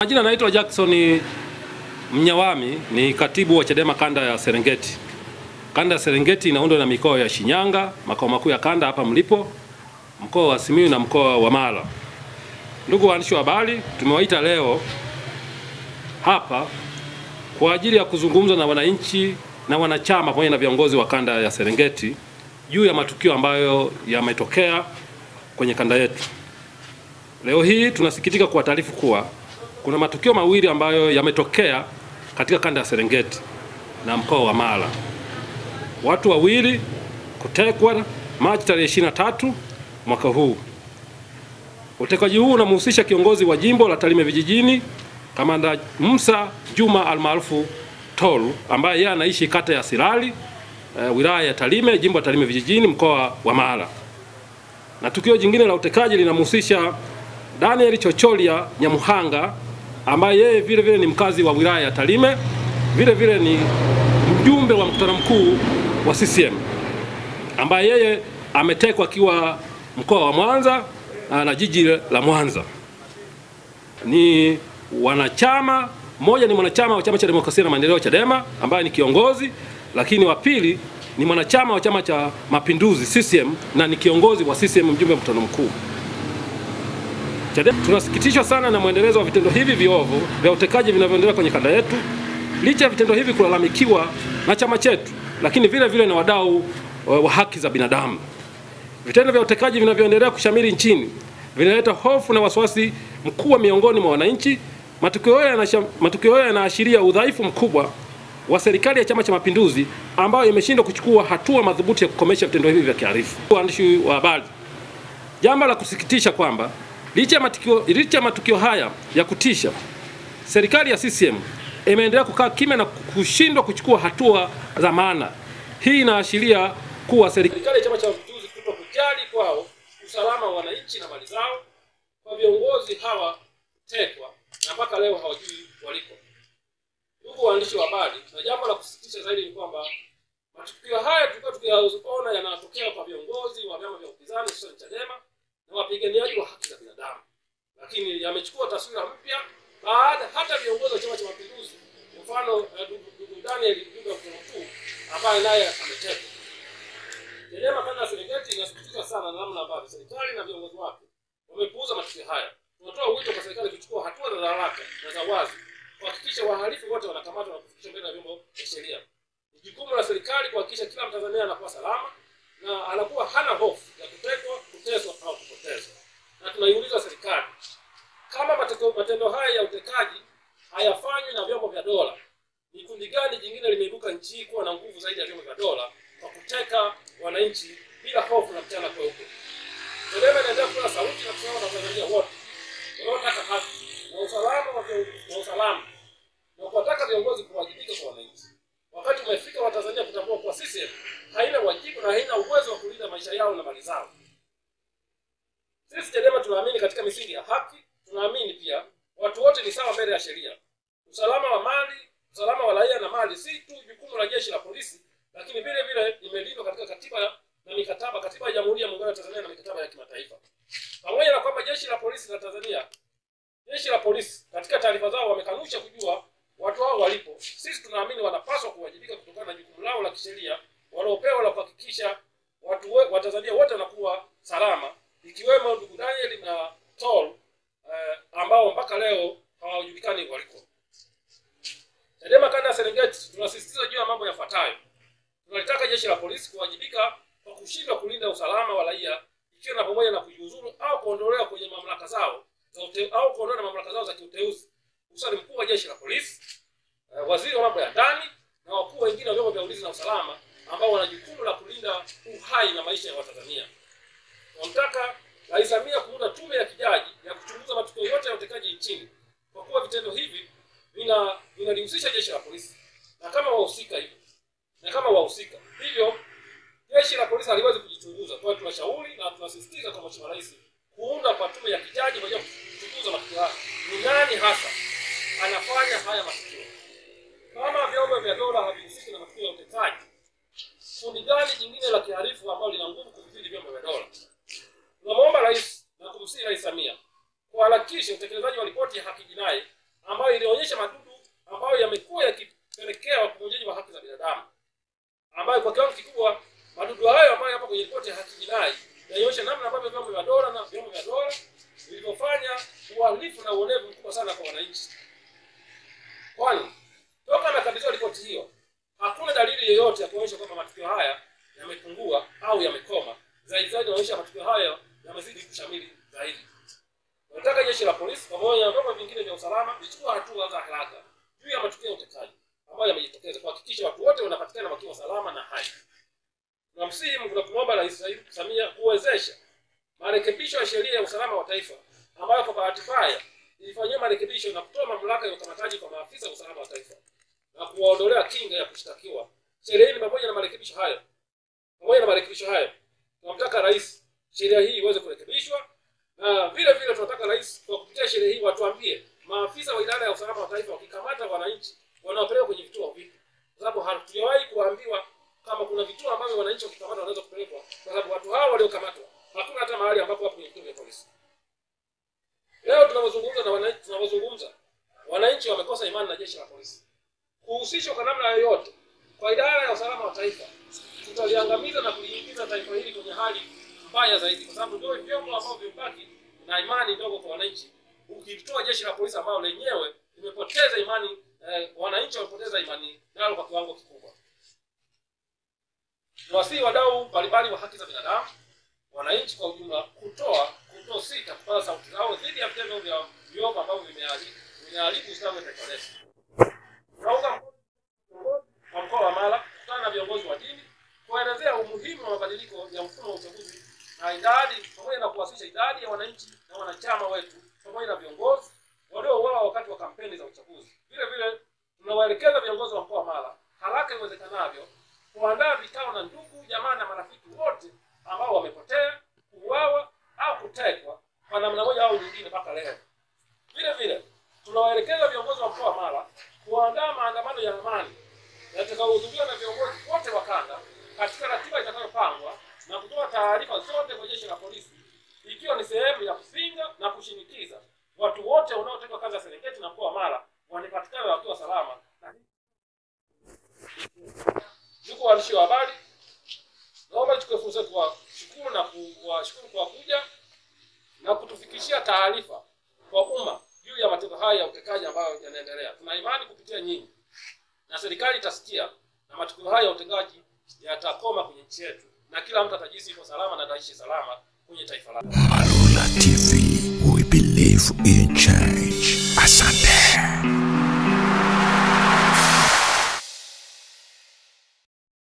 Majina naitwa Jackson Mnyawami, ni katibu wa Chadema kanda ya Serengeti. Kanda ya Serengeti inaundwa na mikoa ya Shinyanga, makao makuu ya kanda hapa mlipo, mkoa wa Simiyu na mkoa wa Mara. Ndugu waandishi wa habari, tumewaita leo hapa kwa ajili ya kuzungumza na wananchi na wanachama pamoja na viongozi wa kanda ya Serengeti juu ya matukio ambayo yametokea kwenye kanda yetu. Leo hii tunasikitika kuwataarifu kuwa kuna matukio mawili ambayo yametokea katika kanda ya Serengeti na mkoa wa Mara. Watu wawili kutekwa Machi tarehe 23 mwaka huu. Utekaji huu unamhusisha kiongozi wa jimbo la Tarime vijijini, Kamanda Musa Juma almaarufu Tolu, ambaye yeye anaishi kata ya Sirali, wilaya ya Tarime, jimbo la Tarime vijijini, mkoa wa Mara. Na tukio jingine la utekaji linamhusisha Daniel Chocholia Nyamuhanga, ambaye yeye vile vile ni mkazi wa wilaya ya Tarime, vile vile ni mjumbe wa mkutano mkuu wa CCM, ambaye yeye ametekwa akiwa mkoa wa Mwanza na jiji la Mwanza. Ni wanachama, mmoja ni mwanachama wa Chama cha Demokrasia na Maendeleo Chadema ambaye ni kiongozi, lakini wa pili ni mwanachama wa Chama cha Mapinduzi CCM na ni kiongozi wa CCM, mjumbe wa mkutano mkuu. Tunasikitishwa sana na muendelezo wa vitendo hivi viovu vya utekaji vinavyoendelea kwenye kanda yetu, licha ya vitendo hivi kulalamikiwa na chama chetu, lakini vile vile na wadau wa haki za binadamu. Vitendo vya utekaji vinavyoendelea kushamiri nchini vinaleta hofu na wasiwasi mkubwa miongoni mwa wananchi. Matukio haya yanaashiria udhaifu mkubwa wa serikali ya Chama cha Mapinduzi ambayo imeshindwa kuchukua hatua madhubuti ya kukomesha vitendo hivi vya kihalifu. Waandishi wa habari, jambo la kusikitisha kwamba licha ya matukio haya ya kutisha, serikali ya CCM imeendelea kukaa kimya na kushindwa kuchukua hatua za maana. Hii inaashiria kuwa serikali ya Chama cha Mapinduzi kutokujali kwao usalama wa wananchi na mali zao, kwa viongozi hawa tekwa na mpaka leo hawajui waliko. Ndugu waandishi wa habari, na jambo la kusikitisha zaidi ni kwamba matukio haya tulikuwa tukiyaona yanatokea kwa viongozi wa vyama vya upinzani hususan Chadema na wapiganiaji wa haki za binadamu, lakini yamechukua taswira mpya baada hata viongozi wa Chama cha Mapinduzi, mfano ndugu Daniel mkuu ambaye naye ametekwa. Chadema kanda ya Serengeti inasikitika sana na namna ambavyo serikali na viongozi wake wamepuuza matukio haya. Tunatoa wito kwa serikali kuchukua hatua za haraka na za wazi kuhakikisha wahalifu wote wanakamatwa na kufikishwa mbele ya vyombo vya sheria. Ni jukumu la serikali kuhakikisha kila Mtanzania anakuwa salama na anakuwa hana hofu ya kutekwa, kuteswa au kupotezwa. Na tunaiuliza serikali, kama matendo haya ya utekaji hayafanywi na vyombo vya dola, ni kundi gani jingine limeibuka nchi kuwa na nguvu zaidi ya vyombo vya dola kwa kuteka wananchi bila hofu na mchana kweupe? Chadema inaendelea kuwa sauti na kusema na Watanzania wote wanaotaka haki na usalama na kuwataka viongozi kuwajibika kwa wananchi. Wakati umefika wa Tanzania kutambua kuwa CCM haina wajibu na haina uwezo wa kulinda maisha yao na mali zao. Sisi Chadema tunaamini katika misingi ya haki, tunaamini pia watu wote ni sawa mbele ya sheria. Usalama wa mali, usalama wa raia na mali si tu jukumu la jeshi la polisi, lakini vile vile limelindwa katika katiba na mikataba, katiba ya Jamhuri ya Muungano wa Tanzania na mikataba ya kimataifa. Pamoja na kwamba jeshi la polisi la Tanzania, jeshi la polisi katika taarifa zao wamekanusha kujua watu hao walipo, sisi tunaamini wanapaswa kuwajibika kutokana na jukumu lao la kisheria waliopewa la kuhakikisha wa Tanzania wote wanakuwa salama, ikiwemo ndugu Daniel na Tolu ambao mpaka leo hawajulikani waliko. Chadema kanda ya Serengeti tunasisitiza juu ya mambo yafuatayo. Tunalitaka jeshi la polisi kuwajibika kwa kushindwa kulinda usalama wa raia, ikiwa na pamoja na kujiuzuru au kuondolewa kwenye mamlaka zao au kuondolewa na mamlaka zao za kiuteuzi, hususan mkuu wa jeshi la polisi, waziri wa mambo ya ndani na wakuu wengine wa vyombo vya ulinzi na usalama ambao wana jukumu la kulinda uhai na maisha ya Watanzania. Tunamtaka Rais Samia kuunda tume ya kijaji ya kuchunguza matukio yote ya utekaji nchini, kwa kuwa vitendo hivi vinalihusisha jeshi la polisi na kama wahusika hivyo jeshi la polisi haliwezi kujichunguza. Kwa hiyo tunashauri na tunasisitiza kwa Mheshimiwa Rais kuunda kwa tume ya kijaji moja kuchunguza matukio haya. Ni nani hasa anafanya haya matukio? Kama vyombo vya dola havihusiki na matukio ya utekaji, kundi gani jingine la kihalifu ambalo lina nguvu kuzidi vyombo vya dola? Tunamwomba Rais na kumsihi Rais Samia kuharakisha utekelezaji wa ripoti ya haki jinai ambayo ilionyesha madudu ambayo yamekuwa yakipelekea ukiukaji wa haki za binadamu, ambayo kwa kiwango kikubwa madudu hayo ambayo yapo kwenye ripoti ya haki jinai yanaonyesha namna ambavyo vyombo vya dola vilivyofanya uhalifu na uonevu mkubwa sana kwa wananchi. Kwani toka nakabidhiwa ripoti hiyo, hakuna dalili yoyote ya kuonyesha kwamba matukio haya yamepungua au yamekoma. Zaidi inaonyesha matukio haya yamezidi kushamiri zaidi. Nataka jeshi la polisi pamoja na vyombo vingine vya usalama vichukue hatua za haraka juu ya matukio ya utekaji ambayo yamejitokeza, kuhakikisha watu wote wanapatikana wakiwa salama na hai. Na msimu tunamwomba Rais Samia kuwezesha marekebisho ya sheria ya usalama wa taifa ambayo kwa bahati mbaya ilifanywa marekebisho na kutoa mamlaka ya ukamataji kwa maafisa wa usalama wa taifa na kuwaondolea kinga ya kushtakiwa. Sheria hii pamoja na marekebisho hayo, tunamtaka rais sheria hii iweze kurekebishwa, na vile vile tunataka rais kwa kupitia sheria hii watuambie maafisa wa idara ya usalama wa taifa wakikamata wananchi wanaopelekwa kwenye vituo vipi, kwa sababu hatujawahi kuambiwa kama kuna vituo ambavyo wananchi wakikamata wanaweza kupelekwa, kwa sababu watu hao waliokamatwa hakuna hata mahali ambapo wapo kwenye vituo vya polisi. Leo tunazungumza wananchi wamekosa imani na jeshi la polisi. Kuhusishwa kwa namna yoyote kwa idara ya usalama wa taifa tutaliangamiza na kuliingiza taifa hili kwenye hali mbaya zaidi, kwa sababu ndio vyombo ambavyo vimebaki na imani ndogo kwa wananchi. Ukitoa jeshi la polisi ambao lenyewe limepoteza imani, wananchi wamepoteza imani nalo kwa kiwango kikubwa. Tunawasihi wadau mbalimbali wa haki za binadamu, wananchi kwa ujumla, kutosita kupaza sauti zao dhidi ya vitendo vya viovu ambavyo vimeharibu ustawi wa taifa letu. Tunaunga mkono mkoa wa Mara kukutana na viongozi wa dini kuelezea umuhimu wa mabadiliko ya mfumo wa uchaguzi na idadi, pamoja na kuwasilisha idadi ya wananchi na wanachama wetu pamoja na viongozi waliouawa wakati wa kampeni za uchaguzi. Vile vile tunawaelekeza viongozi wa mkoa wa Mara haraka iwezekanavyo kuandaa vikao na ndugu, jamaa na marafiki wote ambao wamepotea, kuuawa au kutekwa kwa namna moja au nyingine mpaka leo. Vile vile tunawaelekeza viongozi wa mkoa wa Mara kuandaa maandamano ya amani yatakayohudhuriwa na viongozi wote wa kanda katika ratiba itakayopangwa na kutoa taarifa zote kwa jeshi la polisi, ikiwa ni sehemu ya kupinga na kushinikiza watu wote wanaotenda kazi ya Serengeti na mkoa wa Mara wanapatikana wakiwa salama. Ndugu waandishi wa habari, naomba nichukue fursa kuwashukuru na kuwashukuru kwa kuja na kutufikishia taarifa kwa umma juu ya matendo haya ya utekaji ambayo yanaendelea. Tuna imani kupitia nyinyi na serikali itasikia na matukio haya ya utekaji yatakoma kwenye nchi yetu na kila mtu atajisi yuko salama na ataishi salama kwenye taifa lake. Marula TV, we believe in change. Asante.